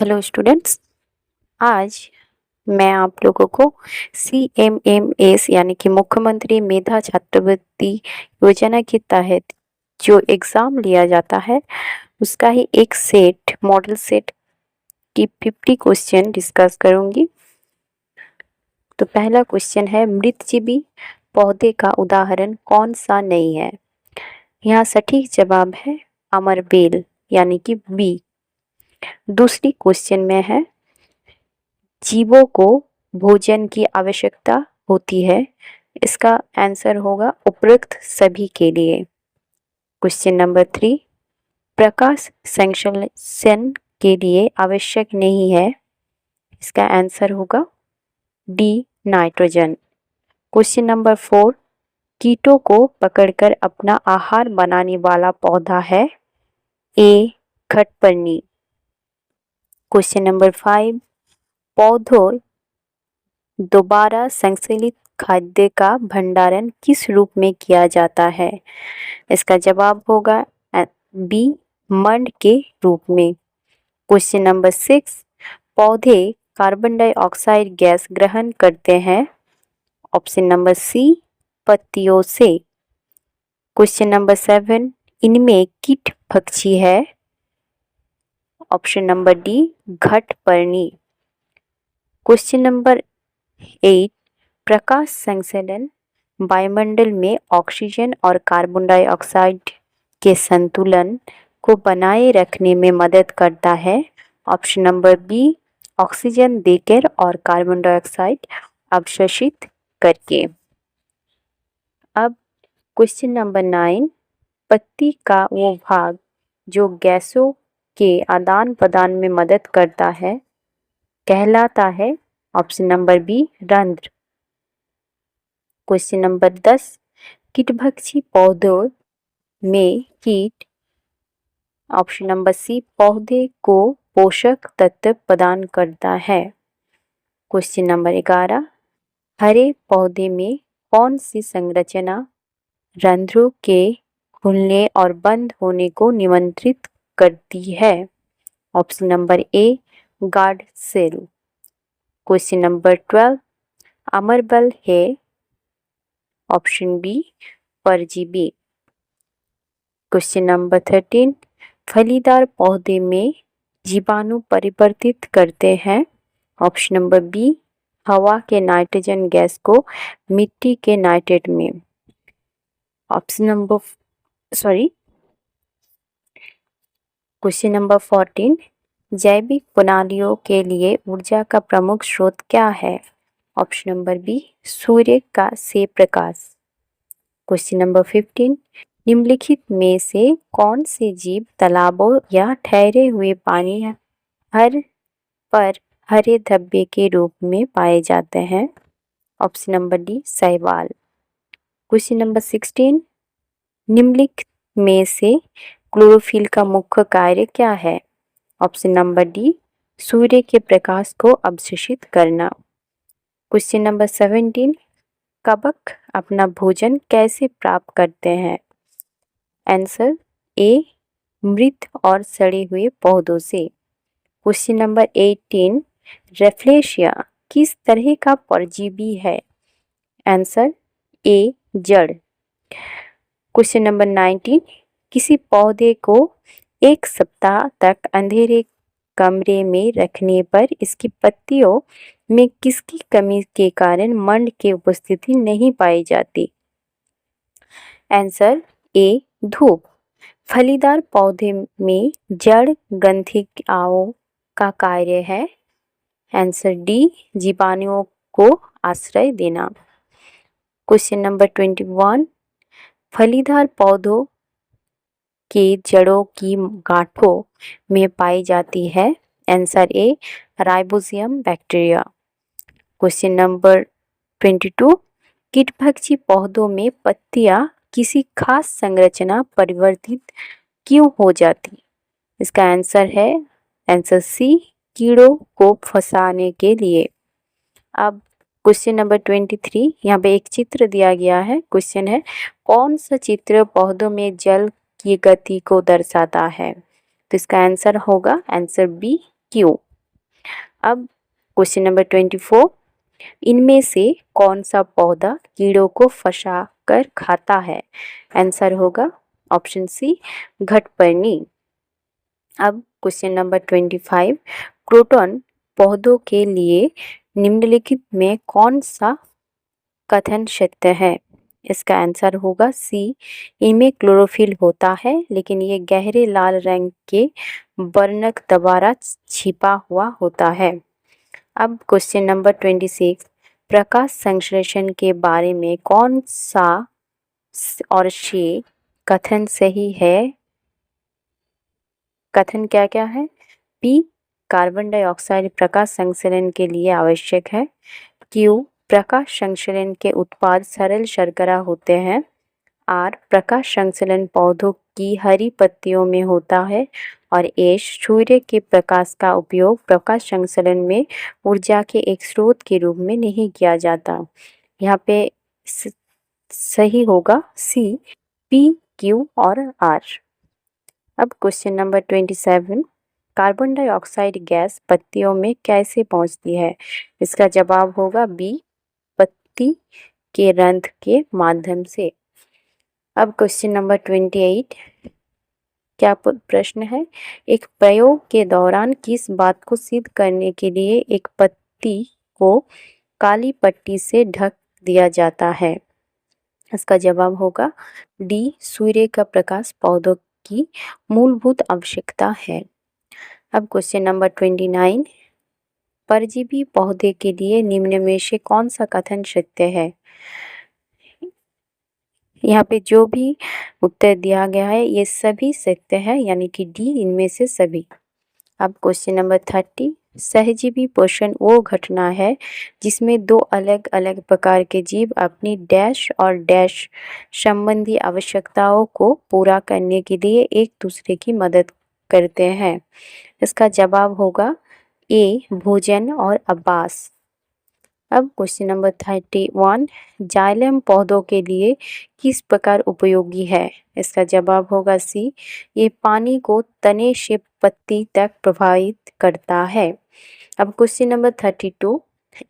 Hello students. आज मैं आप लोगों को CMMS यानी कि मुख्यमंत्री मेधा छात्रवृत्ति योजना के तहत जो एग्ज़ाम लिया जाता है उसका ही एक सेट मॉडल सेट की 50 क्वेश्चन डिस्कस करूंगी। तो पहला क्वेश्चन है, मृतजीवी पौधे का उदाहरण कौन सा नहीं है? यहाँ सटीक जवाब है अमर बेल यानी कि बी। दूसरी क्वेश्चन में है, जीवों को भोजन की आवश्यकता होती है। इसका आंसर होगा उपरोक्त सभी के लिए। क्वेश्चन नंबर 3, प्रकाश संश्लेषण के लिए आवश्यक नहीं है। इसका आंसर होगा डी, नाइट्रोजन। क्वेश्चन नंबर 4, कीटों को पकड़कर अपना आहार बनाने वाला पौधा है। ए, खटपर्णी। क्वेश्चन नंबर 5, पौधों दोबारा संश्लेषित खाद्य का भंडारण किस रूप में किया जाता है? इसका जवाब होगा बी, मंड के रूप में। क्वेश्चन नंबर 6, पौधे कार्बन डाइऑक्साइड गैस ग्रहण करते हैं। ऑप्शन नंबर सी, पत्तियों से। क्वेश्चन नंबर 7, इनमें कीट पक्षी है। ऑप्शन नंबर डी, घटपर्णी। क्वेश्चन नंबर 8, प्रकाश संश्लेषण वायुमंडल में ऑक्सीजन और कार्बन डाइऑक्साइड के संतुलन को बनाए रखने में मदद करता है। ऑप्शन नंबर बी, ऑक्सीजन देकर और कार्बन डाइऑक्साइड अवशोषित करके। अब क्वेश्चन नंबर 9, पत्ती का वो भाग जो गैसों के आदान प्रदान में मदद करता है कहलाता है। ऑप्शन नंबर बी, रंध्र। क्वेश्चन नंबर 10, कीटभक्षी पौधों में कीट। ऑप्शन नंबर सी, पौधे को पोषक तत्व प्रदान करता है। क्वेश्चन नंबर 11, हरे पौधे में कौन सी संरचना रंध्रों के खुलने और बंद होने को नियंत्रित करती है? Option number A, guard cell. Question number 12, अमरबल है। ऑप्शन बी, परजीवी। क्वेश्चन नंबर 13, फलीदार पौधे में जीवाणु परिवर्तित करते हैं। ऑप्शन नंबर बी, हवा के नाइट्रोजन गैस को मिट्टी के नाइट्रेट में। क्वेश्चन नंबर 14, जैविक प्रणालियों के लिए ऊर्जा का प्रमुख स्रोत क्या है? ऑप्शन नंबर बी, सूर्य का से प्रकाश। क्वेश्चन नंबर 15, निम्नलिखित में से कौन से जीव तालाबों या ठहरे हुए पानी पर हरे धब्बे के रूप में पाए जाते हैं? ऑप्शन नंबर डी, शैवाल। क्वेश्चन नंबर 16, निम्नलिखित में से क्लोरोफिल का मुख्य कार्य क्या है? ऑप्शन नंबर डी, सूर्य के प्रकाश को अवशोषित करना। क्वेश्चन नंबर 17, कवक अपना भोजन कैसे प्राप्त करते हैं? आंसर ए, मृत और सड़े हुए पौधों से। क्वेश्चन नंबर 18, रेफ्लेशिया किस तरह का परजीवी है? आंसर ए, जड़। क्वेश्चन नंबर 19, किसी पौधे को 1 सप्ताह तक अंधेरे कमरे में रखने पर इसकी पत्तियों में किसकी कमी के कारण मंड की उपस्थिति नहीं पाई जाती? आंसर ए, धूप। फलीदार पौधे में जड़ ग्रंथिकाओं का कार्य है। आंसर डी, जीवाणुओं को आश्रय देना। क्वेश्चन नंबर 21, फलीदार पौधों के जड़ों की गांठों में पाई जाती है। Answer A, rhizobium bacteria. Question number 22, कीटभक्षी पौधों में पत्तियां किसी खास संरचना परिवर्तित क्यों हो जाती? इसका आंसर है आंसर सी, कीड़ों को फंसाने के लिए। अब क्वेश्चन नंबर 23, यहाँ पे एक चित्र दिया गया है। क्वेश्चन है, कौन सा चित्र पौधों में जल की गति को दर्शाता है? तो इसका आंसर होगा आंसर बी, क्यू। अब क्वेश्चन नंबर 24, इनमें से कौन सा पौधा कीड़ों को फंसा कर खाता है? आंसर होगा ऑप्शन सी, घटपर्णी। अब क्वेश्चन नंबर 25, क्रोटन पौधों के लिए निम्नलिखित में कौन सा कथन सत्य है? इसका आंसर होगा सी, इनमें क्लोरोफिल होता है लेकिन ये गहरे लाल रंग के वर्णक द्वारा छिपा हुआ होता है। अब क्वेश्चन नंबर 26, प्रकाश संश्लेषण के बारे में कौन सा और से कथन सही है? कथन क्या क्या है? पी, कार्बन डाइऑक्साइड प्रकाश संश्लेषण के लिए आवश्यक है। क्यू, प्रकाश संश्लेषण के उत्पाद सरल शर्करा होते हैं। आर, प्रकाश संश्लेषण पौधों की हरी पत्तियों में होता है। और एस, सूर्य के प्रकाश का उपयोग प्रकाश संश्लेषण में ऊर्जा के एक स्रोत के रूप में नहीं किया जाता। यहाँ पे सही होगा सी, पी, क्यू और आर। अब question number 27, carbon dioxide gas पत्तियों में कैसे पहुंचती है? इसका जवाब होगा बी, पत्ती के रंध्र के माध्यम से। अब क्वेश्चन नंबर 28, क्या प्रश्न है? एक प्रयोग के दौरान किस बात को सिद्ध करने के लिए एक पत्ती को काली पट्टी से ढक दिया जाता है? इसका जवाब होगा डी, सूर्य का प्रकाश पौधों की मूलभूत आवश्यकता है। अब क्वेश्चन नंबर 29, परजीवी पौधे के लिए निम्न में से कौन सा कथन सत्य है? यहाँ पे जो भी उत्तर दिया गया है ये सभी सत्य है, यानी कि डी, इनमें से सभी। अब क्वेश्चन नंबर 30, सहजीवी पोषण वो घटना है जिसमें दो अलग अलग प्रकार के जीव अपनी डैश और डैश संबंधी आवश्यकताओं को पूरा करने के लिए एक दूसरे की मदद करते हैं। इसका जवाब होगा ए, भोजन और आवास। अब क्वेश्चन नंबर 31, जाइलम पौधों के लिए किस प्रकार उपयोगी है? इसका जवाब होगा सी, ये पानी को तने से पत्ती तक प्रभावित करता है। अब क्वेश्चन नंबर 32,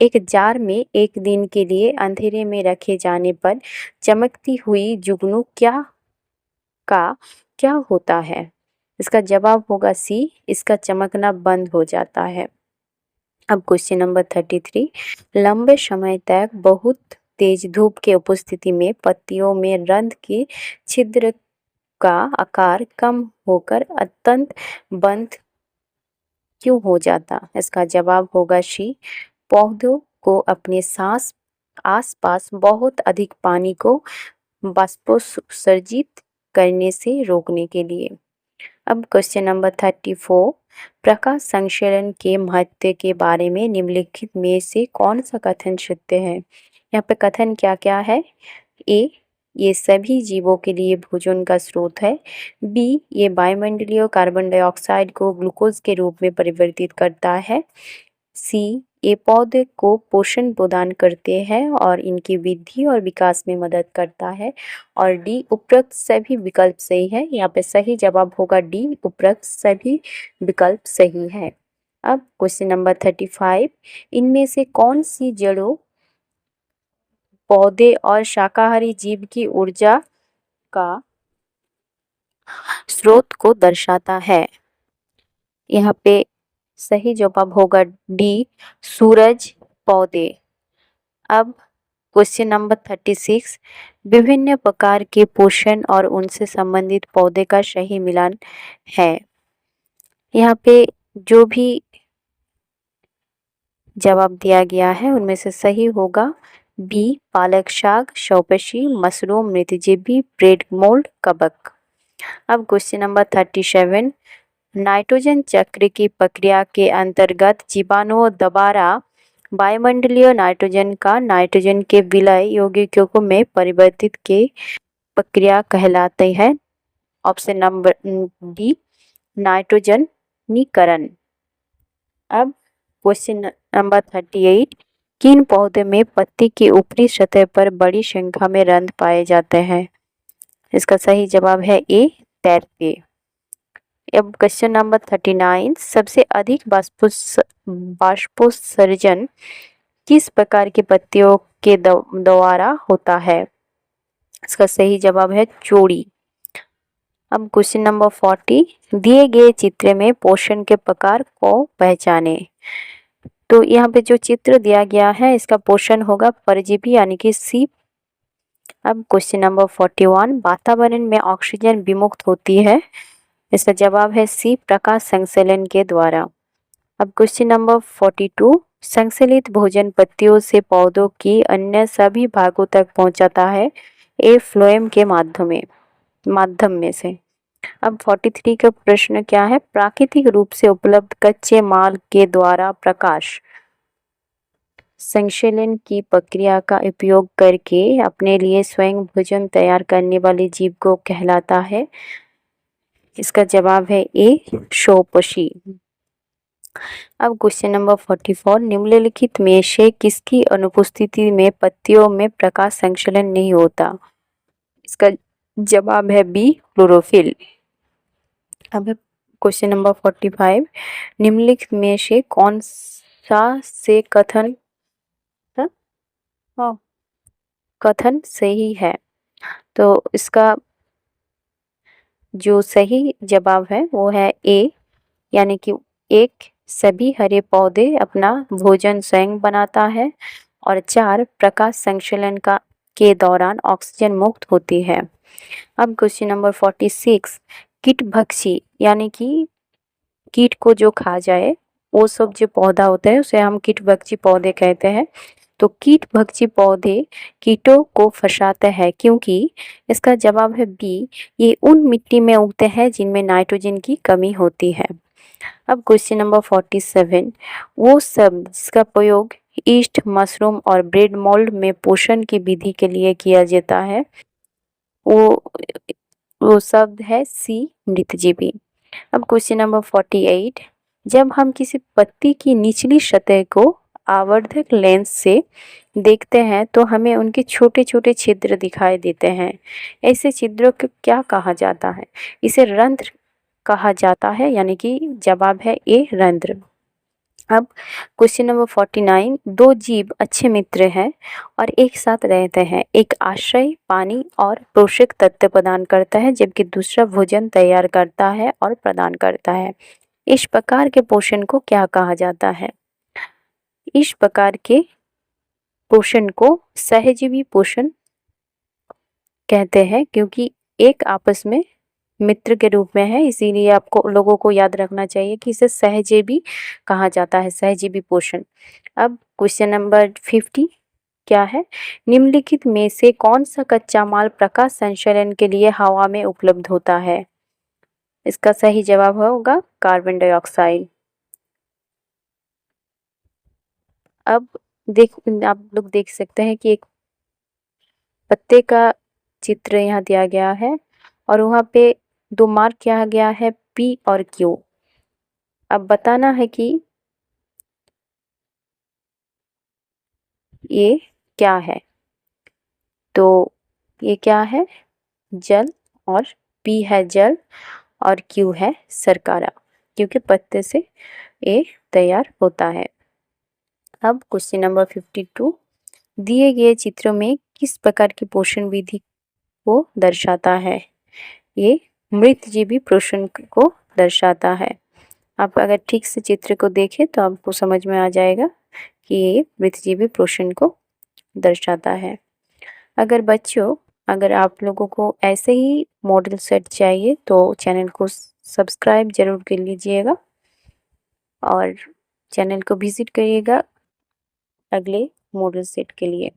एक जार में एक दिन के लिए अंधेरे में रखे जाने पर चमकती हुई जुगनू क्या होता है? इसका जवाब होगा सी, इसका चमकना बंद हो जाता है। अब क्वेश्चन नंबर 33, लंबे समय तक बहुत तेज धूप के उपस्थिति में पत्तियों में रंध्र के छिद्र का आकार कम होकर अत्यंत बंद क्यों हो जाता? इसका जवाब होगा सी, पौधों को अपने आसपास बहुत अधिक पानी को वाष्पोत्सर्जित करने से रोकने के लिए। अब क्वेश्चन नंबर 34, प्रकाश संश्लेषण के महत्व के बारे में निम्नलिखित में से कौन सा कथन सत्य है? यहाँ पे कथन क्या क्या है? ए, ये सभी जीवों के लिए भोजन का स्रोत है। बी, ये वायुमंडलीय कार्बन डाइऑक्साइड को ग्लूकोज के रूप में परिवर्तित करता है। सी, ये पौधे को पोषण प्रदान करते हैं और इनकी वृद्धि और विकास में मदद करता है। और डी, उपरोक्त सभी विकल्प सही है। यहाँ पे सही जवाब होगा डी, उपरोक्त सभी विकल्प सही है। अब क्वेश्चन नंबर 35, इनमें से कौन सी जड़ों, पौधे और शाकाहारी जीव की ऊर्जा का स्रोत को दर्शाता है? यहाँ पे सही जवाब होगा डी, सूरज पौधे। अब क्वेश्चन नंबर 36, विभिन्न प्रकार के पोषण और उनसे संबंधित पौधे का सही मिलान है। यहाँ पे जो भी जवाब दिया गया है उनमें से सही होगा बी, पालक साग, शौपशी, मशरूम, मृतजीवी, ब्रेड मोल्ड, कवक। अब क्वेश्चन नंबर 37, नाइट्रोजन चक्र की प्रक्रिया के अंतर्गत जीवाणुओं द्वारा वायुमंडलीय नाइट्रोजन का नाइट्रोजन के विलय यौगिकों में परिवर्तित के प्रक्रिया कहलाती है। ऑप्शन नंबर डी, नाइट्रोजनीकरण। अब क्वेश्चन नंबर 38, किन पौधे में पत्ती की ऊपरी सतह पर बड़ी संख्या में रंध्र पाए जाते हैं? इसका सही जवाब है ए, तैरते। अब क्वेश्चन नंबर 39, सबसे अधिक बाष्पोत्सर्जन किस प्रकार के पत्तियों के द्वारा होता है? इसका सही जवाब है चौड़ी। अब क्वेश्चन नंबर 40, दिए गए चित्र में पोषण के प्रकार को पहचाने। तो यहाँ पे जो चित्र दिया गया है इसका पोषण होगा परजीवी यानी कि सीप। अब क्वेश्चन नंबर 41, वातावरण में ऑक्सीजन विमुक्त होती है। इसका जवाब है सी, प्रकाश संश्लेषण के द्वारा। अब क्वेश्चन नंबर 42, संश्लेषित भोजन पत्तियों से पौधों की अन्य सभी भागों तक पहुंचाता है ए फ्लोएम के माध्यम में से। अब 43 का प्रश्न क्या है? प्राकृतिक रूप से उपलब्ध कच्चे माल के द्वारा प्रकाश संश्लेषण की प्रक्रिया का उपयोग करके अपने लिए स्वयं भोजन तैयार करने वाले जीव को कहलाता है। इसका जवाब है ए, शोपशी। अब क्वेश्चन नंबर 44, निम्नलिखित में से किसकी अनुपस्थिति में पत्तियों में प्रकाश संश्लेषण नहीं होता? इसका जवाब है बी, क्लोरोफिल। अब क्वेश्चन नंबर 45, निम्नलिखित में से कौन सा से कथन सही है? तो इसका जो सही जवाब है वो है ए, यानी कि एक, सभी हरे पौधे अपना भोजन स्वयं बनाता है, और 4, प्रकाश संश्लेषण के दौरान ऑक्सीजन मुक्त होती है। अब क्वेश्चन नंबर 46, कीटभक्षी यानी कि कीट को जो खा जाए वो सब जो पौधा होता है उसे हम कीटभक्षी पौधे कहते हैं। तो कीटभक्षी पौधे कीटों को फंसाते हैं क्योंकि इसका जवाब है बी, ये उन मिट्टी में उगते हैं जिनमें नाइट्रोजन की कमी होती है। अब क्वेश्चन नंबर 47, वो सब जिसका प्रयोग ईस्ट, मशरूम और ब्रेड मोल्ड में पोषण की विधि के लिए किया जाता है, वो शब्द है सी, मृतजीवी। अब क्वेश्चन नंबर 48, जब हम किसी पत्ती की निचली सतह को आवर्धक लेंस से देखते हैं तो हमें उनके छोटे छोटे छिद्र दिखाई देते हैं। ऐसे छिद्रों को क्या कहा जाता है? इसे रंध्र कहा जाता है, यानी कि जवाब है ए, रंध्र। अब क्वेश्चन नंबर 49, दो जीव अच्छे मित्र हैं और एक साथ रहते हैं। एक आश्रय, पानी और पोषक तत्व प्रदान करता है जबकि दूसरा भोजन तैयार करता है और प्रदान करता है। इस प्रकार के पोषण को क्या कहा जाता है? इस प्रकार के पोषण को सहजीवी पोषण कहते हैं, क्योंकि एक आपस में मित्र के रूप में है, इसीलिए आपको लोगों को याद रखना चाहिए कि इसे सहजीवी कहा जाता है, सहजीवी पोषण। अब क्वेश्चन नंबर 50 क्या है? निम्नलिखित में से कौन सा कच्चा माल प्रकाश संश्लेषण के लिए हवा में उपलब्ध होता है? इसका सही जवाब होगा कार्बन डाइऑक्साइड। अब आप लोग देख सकते हैं कि एक पत्ते का चित्र यहाँ दिया गया है और वहाँ पे दो मार्क किया गया है पी और क्यू। अब बताना है कि ये क्या है। तो ये क्या है? जल, और पी है जल और क्यू है शर्करा, क्योंकि पत्ते से ये तैयार होता है। अब क्वेश्चन नंबर 52, दिए गए चित्रों में किस प्रकार की पोषण विधि को दर्शाता है? ये मृतजीवी पोषण को दर्शाता है। आप अगर ठीक से चित्र को देखें तो आपको समझ में आ जाएगा कि ये मृतजीवी पोषण को दर्शाता है। अगर आप लोगों को ऐसे ही मॉडल सेट चाहिए तो चैनल को सब्सक्राइब जरूर कर लीजिएगा और चैनल को विजिट करिएगा अगले मॉडल सेट के लिए।